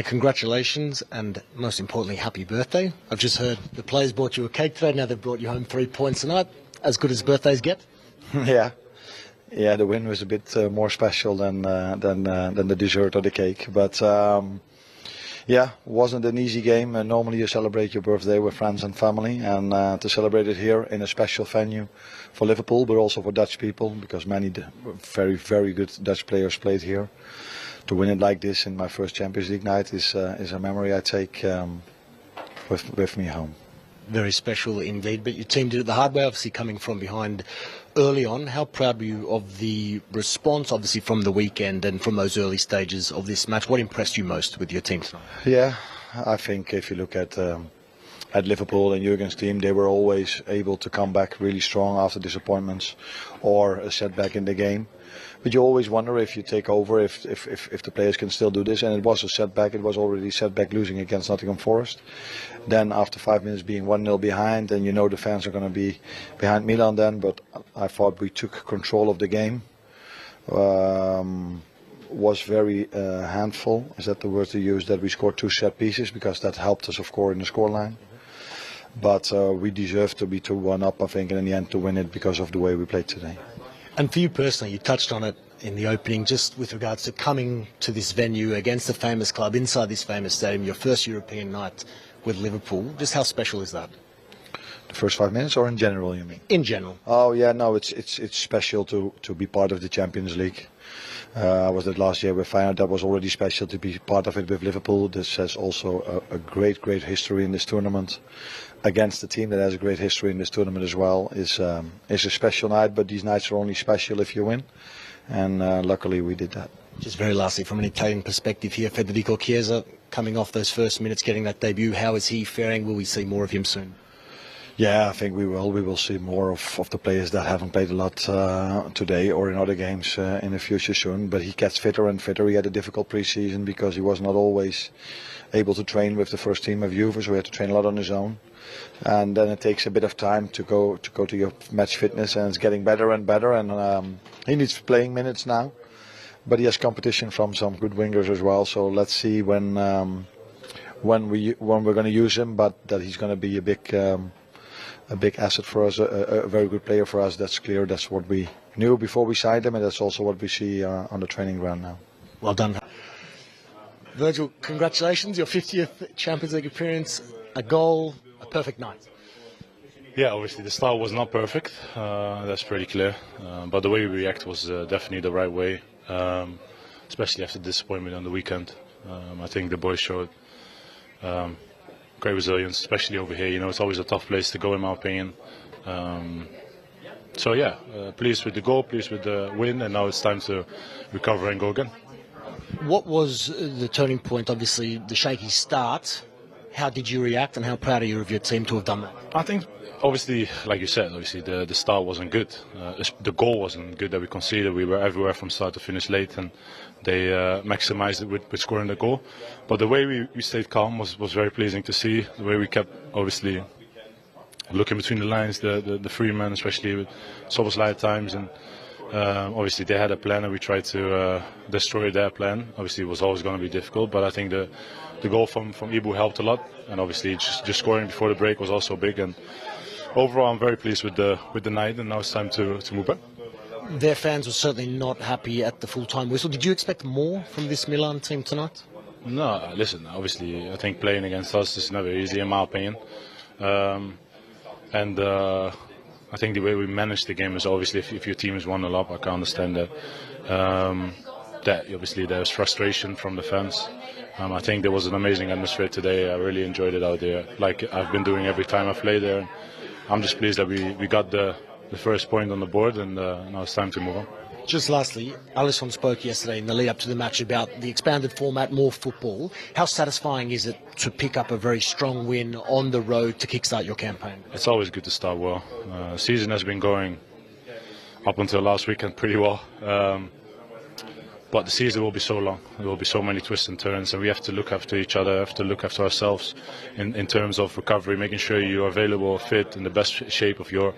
Congratulations and most importantly, happy birthday. I've just heard the players brought you a cake today, now they've brought you home 3 points tonight. As good as birthdays get? Yeah, the win was a bit more special than the dessert or the cake. But yeah, wasn't an easy game. Normally you celebrate your birthday with friends and family, and to celebrate it here in a special venue for Liverpool, but also for Dutch people, because many very, very good Dutch players played here. To win it like this in my first Champions League night is a memory I take with me home. Very special indeed, but your team did it the hard way, obviously coming from behind early on. How proud were you of the response, obviously, from the weekend and from those early stages of this match? What impressed you most with your team tonight? Yeah, I think if you look at Liverpool and Jurgen's team, they were always able to come back really strong after disappointments or a setback in the game. But you always wonder if you take over, if the players can still do this. And it was a setback. It was already a setback losing against Nottingham Forest. Then after 5 minutes being 1-0 behind, and you know the fans are going to be behind Milan then. But I thought we took control of the game. Was very handful, is that the word to use, that we scored 2 set pieces, because that helped us, of course, in the scoreline. But we deserved to be 2-1 up, I think, and in the end to win it because of the way we played today. And for you personally, you touched on it in the opening, just with regards to coming to this venue against a famous club, inside this famous stadium, your first European night with Liverpool. Just how special is that? The first 5 minutes, or in general, you mean? In general. Oh yeah, no, it's special to be part of the Champions League. I was that last year with Feyenoord. That was already special to be part of it with Liverpool. This has also a great history in this tournament. Against the team that has a great history in this tournament as well is a special night. But these nights are only special if you win, and luckily we did that. Just very lastly, from an Italian perspective here, Federico Chiesa coming off those first minutes, getting that debut. How is he faring? Will we see more of him soon? Yeah, I think we will. We will see more of the players that haven't played a lot today or in other games in the future soon. But he gets fitter and fitter. He had a difficult pre-season because he was not always able to train with the first team of Juve, so he had to train a lot on his own. And then it takes a bit of time to go to your match fitness, and it's getting better and better. And he needs playing minutes now, but he has competition from some good wingers as well. So let's see when we're going to use him, but that he's going to be a big asset for us, a very good player for us. That's clear. That's what we knew before we signed him, and that's also what we see on the training ground now. Well done. Virgil, congratulations. Your 50th Champions League appearance, a goal, a perfect night. Yeah, obviously the start was not perfect. That's pretty clear. But the way we react was definitely the right way, especially after disappointment on the weekend. I think the boys showed great resilience, especially over here. You know, it's always a tough place to go, in my opinion. So yeah, pleased with the goal, pleased with the win, and now it's time to recover and go again. What was the turning point? Obviously, the shaky start. How did you react, and how proud are you of your team to have done that? I think, obviously, like you said, obviously the start wasn't good. The goal wasn't good that we conceded. We were everywhere from start to finish late, and they maximised it with scoring the goal. But the way we stayed calm was very pleasing to see. The way we kept, obviously, looking between the lines, the free men, especially with Szoboszlai at times, and obviously they had a plan, and we tried to destroy their plan. Obviously it was always going to be difficult, but I think the goal from Ibu helped a lot, and obviously just scoring before the break was also big. And overall I'm very pleased with the night, and now it's time to move on. Their fans were certainly not happy at the full-time whistle. Did you expect more from this Milan team tonight? No, listen, obviously I think playing against us is never easy, in my opinion. I think the way we managed the game is, obviously, if your team is 1-0 up, I can understand that. That obviously there's frustration from the fans. I think there was an amazing atmosphere today. I really enjoyed it out there, like I've been doing every time I play there. And I'm just pleased that we got the first point on the board, and now it's time to move on. Just lastly, Alisson spoke yesterday in the lead up to the match about the expanded format, more football. How satisfying is it to pick up a very strong win on the road to kickstart your campaign? It's always good to start well. The season has been going up until last weekend pretty well. But the season will be so long. There will be so many twists and turns, and we have to look after each other, have to look after ourselves in terms of recovery, making sure you're available, fit, in the best shape of your